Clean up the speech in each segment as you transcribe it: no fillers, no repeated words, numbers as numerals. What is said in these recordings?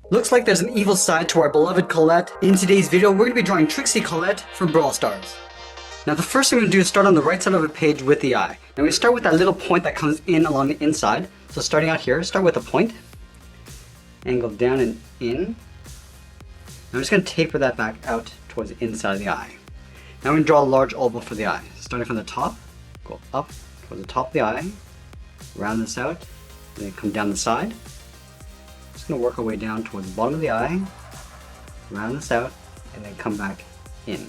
Looks like there's an evil side to our beloved Colette. In today's video, we're going to be drawing Trixie Colette from Brawl Stars. Now the first thing we're going to do is start on the right side of the page with the eye. Now we start with that little point that comes in along the inside. So starting out here, start with a point, angle down and in. I'm just going to taper that back out towards the inside of the eye. Now we're going to draw a large oval for the eye. Starting from the top, go up towards the top of the eye, round this out, and then come down the side. Just going to work our way down towards the bottom of the eye, round this out, and then come back in.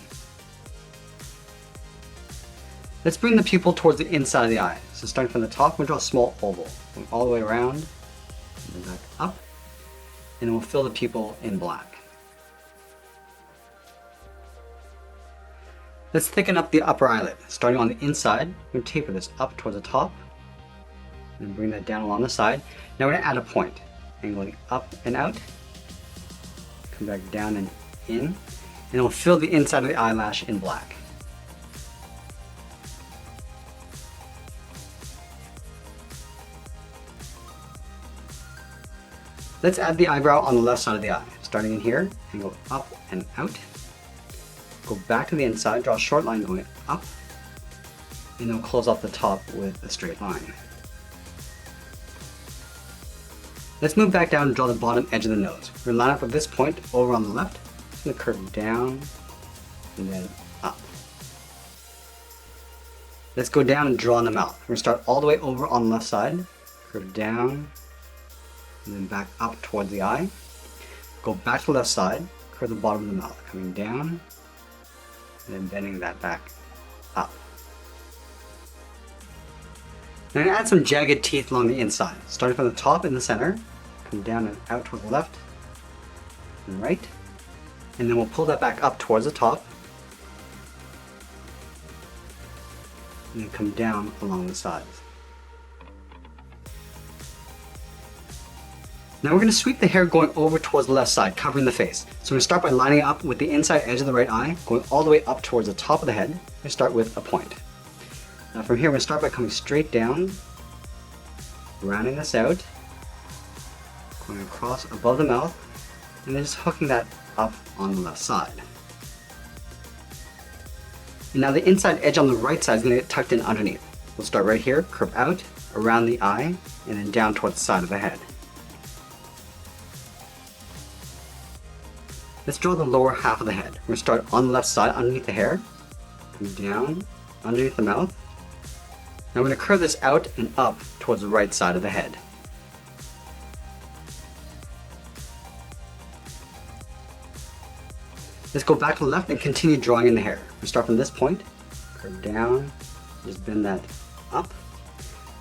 Let's bring the pupil towards the inside of the eye. So starting from the top, we'll draw a small oval, going all the way around, and then back up, and then we'll fill the pupil in black. Let's thicken up the upper eyelid. Starting on the inside, we're going to taper this up towards the top, and bring that down along the side. Now we're going to add a point, angling up and out, come back down and in, and we'll fill the inside of the eyelash in black. Let's add the eyebrow on the left side of the eye. Starting in here, angle up and out. Go back to the inside, draw a short line going up, and then we'll close off the top with a straight line. Let's move back down and draw the bottom edge of the nose. We're going to line up with this point over on the left. It's going to curve down and then up. Let's go down and draw on the mouth. We're going to start all the way over on the left side, curve down, and then back up towards the eye. Go back to the left side, curve the bottom of the mouth, coming down, and then bending that back up. Now I'm going to add some jagged teeth along the inside. Starting from the top in the center, come down and out toward the left and right, and then we'll pull that back up towards the top, and then come down along the sides. Now we're going to sweep the hair going over towards the left side, covering the face. So we're going to start by lining it up with the inside edge of the right eye, going all the way up towards the top of the head, and start with a point. Now from here we're going to start by coming straight down, rounding this out, going across above the mouth, and then just hooking that up on the left side. And now the inside edge on the right side is going to get tucked in underneath. We'll start right here, curve out, around the eye, and then down towards the side of the head. Let's draw the lower half of the head. We're going to start on the left side underneath the hair, come down underneath the mouth. Now we're going to curve this out and up towards the right side of the head. Let's go back to the left and continue drawing in the hair. We start from this point, curve down, just bend that up,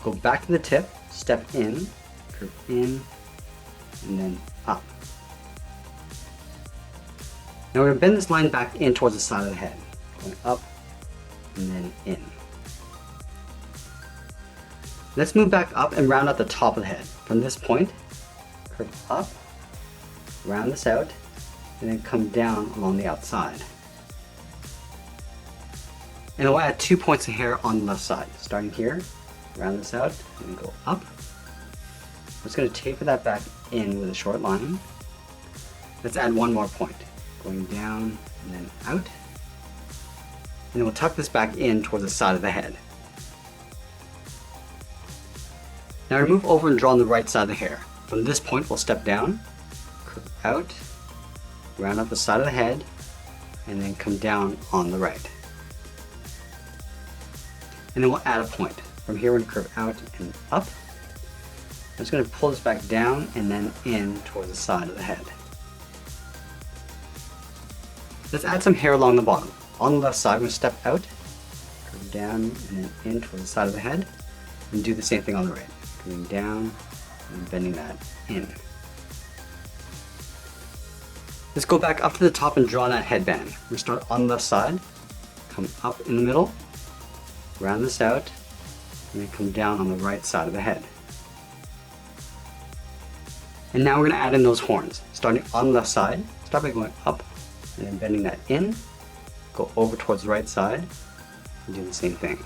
go back to the tip, step in, curve in, and then up. Now we're going to bend this line back in towards the side of the head, going up and then in. Let's move back up and round out the top of the head. From this point, curve up, round this out, and then come down along the outside. And we'll add 2 points of hair on the left side. Starting here, round this out, and then go up. I'm just going to taper that back in with a short line. Let's add one more point. Going down and then out, and then we'll tuck this back in towards the side of the head. Now we move over and draw on the right side of the hair. From this point we'll step down, curve out, round up the side of the head, and then come down on the right. And then we'll add a point. From here we're going to curve out and up. I'm just going to pull this back down and then in towards the side of the head. Let's add some hair along the bottom. On the left side, we're going to step out, curve down, and then in towards the side of the head, and do the same thing on the right. Coming down, and bending that in. Let's go back up to the top and draw that headband. We're going to start on the left side, come up in the middle, round this out, and then come down on the right side of the head. And now we're going to add in those horns. Starting on the left side, start by going up, and then bending that in, go over towards the right side, and do the same thing.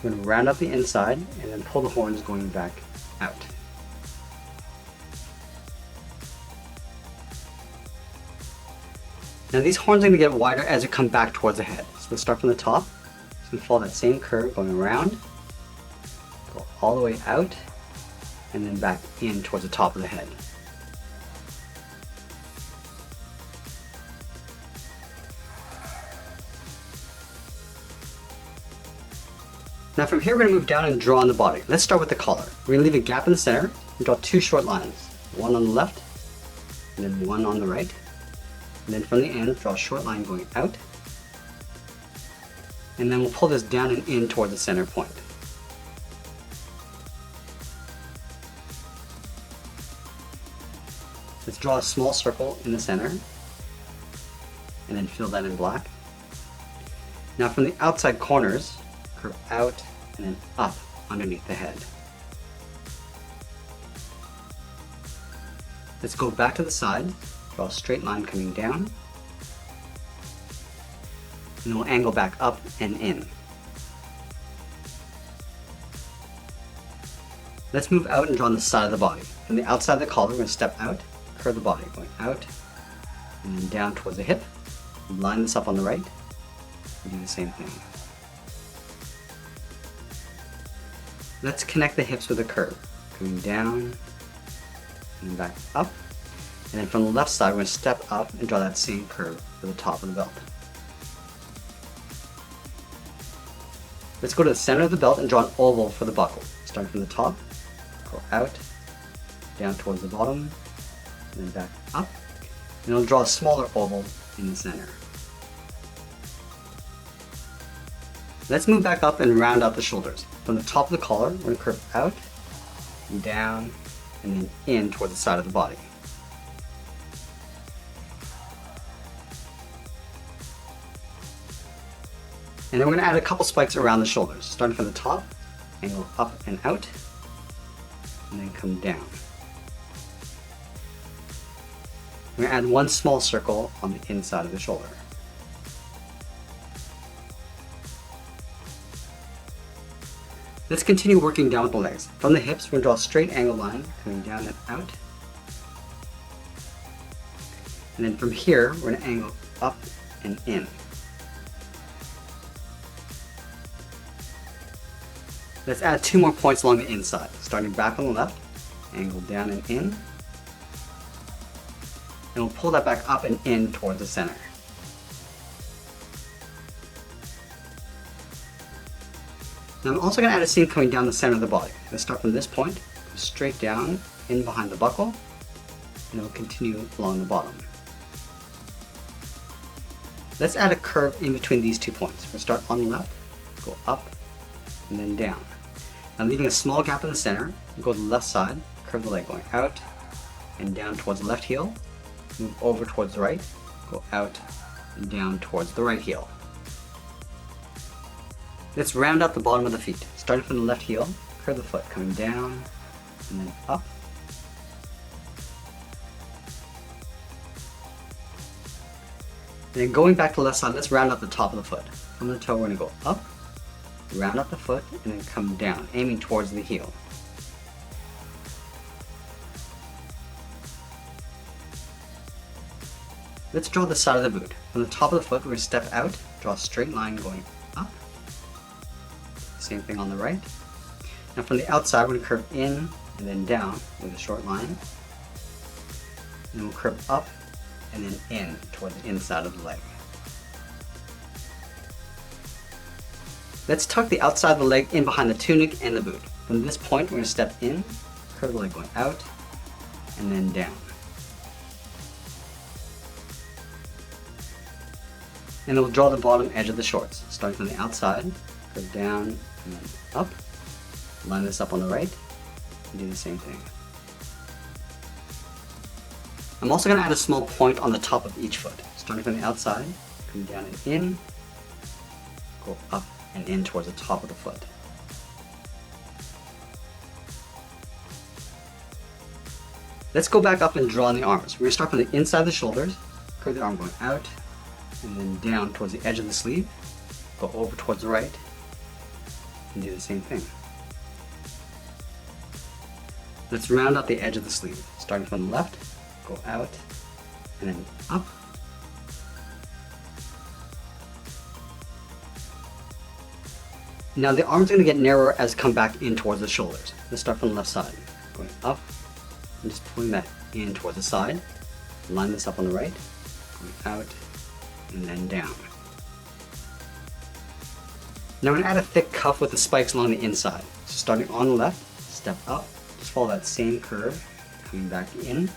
We're going to round up the inside and then pull the horns going back out. Now these horns are going to get wider as you come back towards the head. So let's start from the top. So we follow that same curve going around, go all the way out, and then back in towards the top of the head. Now from here we're going to move down and draw on the body. Let's start with the collar. We're going to leave a gap in the center and draw two short lines. One on the left and then one on the right. And then from the end draw a short line going out. And then we'll pull this down and in toward the center point. Let's draw a small circle in the center and then fill that in black. Now from the outside corners, curve out and then up underneath the head. Let's go back to the side, draw a straight line coming down, and then we'll angle back up and in. Let's move out and draw on the side of the body. From the outside of the collar, we're going to step out, curve the body, going out, and then down towards the hip. Line this up on the right, and do the same thing. Let's connect the hips with a curve, coming down and back up. And then from the left side, we're going to step up and draw that same curve for the top of the belt. Let's go to the center of the belt and draw an oval for the buckle. Starting from the top, go out, down towards the bottom, and then back up. And we'll draw a smaller oval in the center. Let's move back up and round out the shoulders. From the top of the collar, we're going to curve out, and down, and then in toward the side of the body. And then we're going to add a couple spikes around the shoulders. Starting from the top, angle up and out, and then come down. We're going to add one small circle on the inside of the shoulder. Let's continue working down with the legs. From the hips, we're going to draw a straight angle line coming down and out. And then from here, we're going to angle up and in. Let's add two more points along the inside. Starting back on the left, angle down and in. And we'll pull that back up and in towards the center. Now I'm also going to add a seam coming down the center of the body. Let's start from this point, go straight down, in behind the buckle, and it will continue along the bottom. Let's add a curve in between these 2 points. We'll start on the left, go up, and then down. Now leaving a small gap in the center, we'll go to the left side, curve the leg going out, and down towards the left heel, move over towards the right, go out, and down towards the right heel. Let's round out the bottom of the feet. Starting from the left heel, curve the foot, coming down, and then up. And then going back to the left side, let's round out the top of the foot. From the toe, we're going to go up, round out the foot, and then come down, aiming towards the heel. Let's draw the side of the boot. From the top of the foot, we're going to step out, draw a straight line going up. Same thing on the right. Now from the outside, we're going to curve in and then down with a short line. And then we'll curve up and then in toward the inside of the leg. Let's tuck the outside of the leg in behind the tunic and the boot. From this point, we're going to step in, curve the leg going out, and then down. And then we'll draw the bottom edge of the shorts. Starting from the outside, curve down, and then up. Line this up on the right, and do the same thing. I'm also going to add a small point on the top of each foot. Starting from the outside, come down and in, go up and in towards the top of the foot. Let's go back up and draw on the arms. We're going to start from the inside of the shoulders, curve the arm going out, and then down towards the edge of the sleeve, go over towards the right, and do the same thing. Let's round out the edge of the sleeve. Starting from the left, go out, and then up, Now the arm's going to get narrower as it comes back in towards the shoulders. Let's start from the left side. Going up and just pulling that in towards the side. Line this up on the right. Going out and then down. Now I'm going to add a thick cuff with the spikes along the inside. So starting on the left, step up, just follow that same curve, coming back in.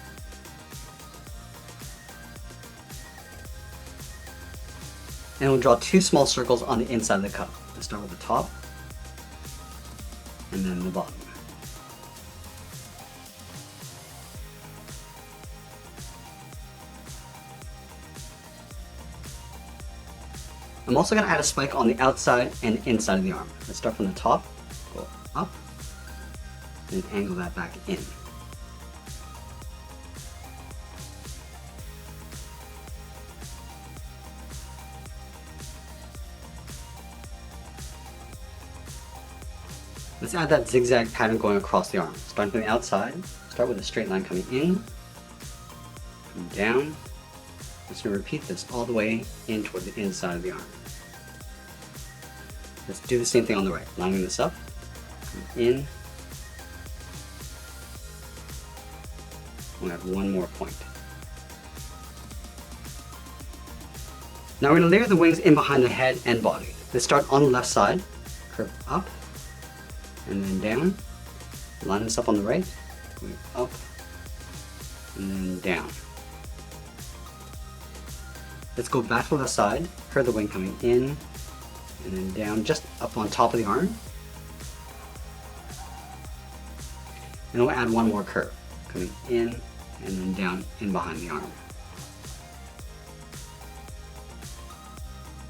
And we'll draw 2 small circles on the inside of the cuff. Let's start with the top and then the bottom. I'm also going to add a spike on the outside and inside of the arm. Let's start from the top, go up, and angle that back in. Let's add that zigzag pattern going across the arm. Starting from the outside, start with a straight line coming in, come down. Let's repeat this all the way in toward the inside of the arm. Let's do the same thing on the right. Lining this up, come in. We'll add one more point. Now we're going to layer the wings in behind the head and body. Let's start on the left side, curve up, and then down. Line this up on the right, going up, and then down. Let's go back to the side, curve the wing coming in, and then down, just up on top of the arm. And we'll add one more curve, coming in, and then down in behind the arm.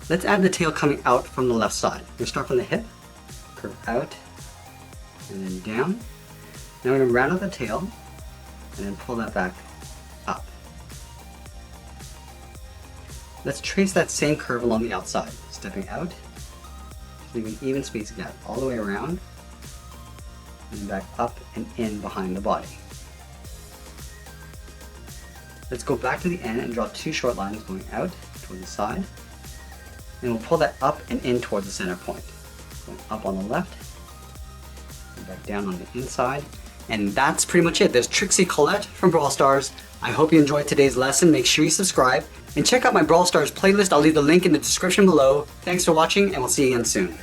Let's add the tail coming out from the left side. We'll start from the hip, curve out, and then down. Now we're going to round out the tail, and then pull that back up. Let's trace that same curve along the outside, stepping out, leaving even space again, all the way around, and then back up and in behind the body. Let's go back to the end and draw 2 short lines going out toward the side, and we'll pull that up and in towards the center point. Going up on the left, and back down on the inside. And that's pretty much it. There's Trixie Colette from Brawl Stars. I hope you enjoyed today's lesson. Make sure you subscribe and check out my Brawl Stars playlist. I'll leave the link in the description below. Thanks for watching, and we'll see you again soon.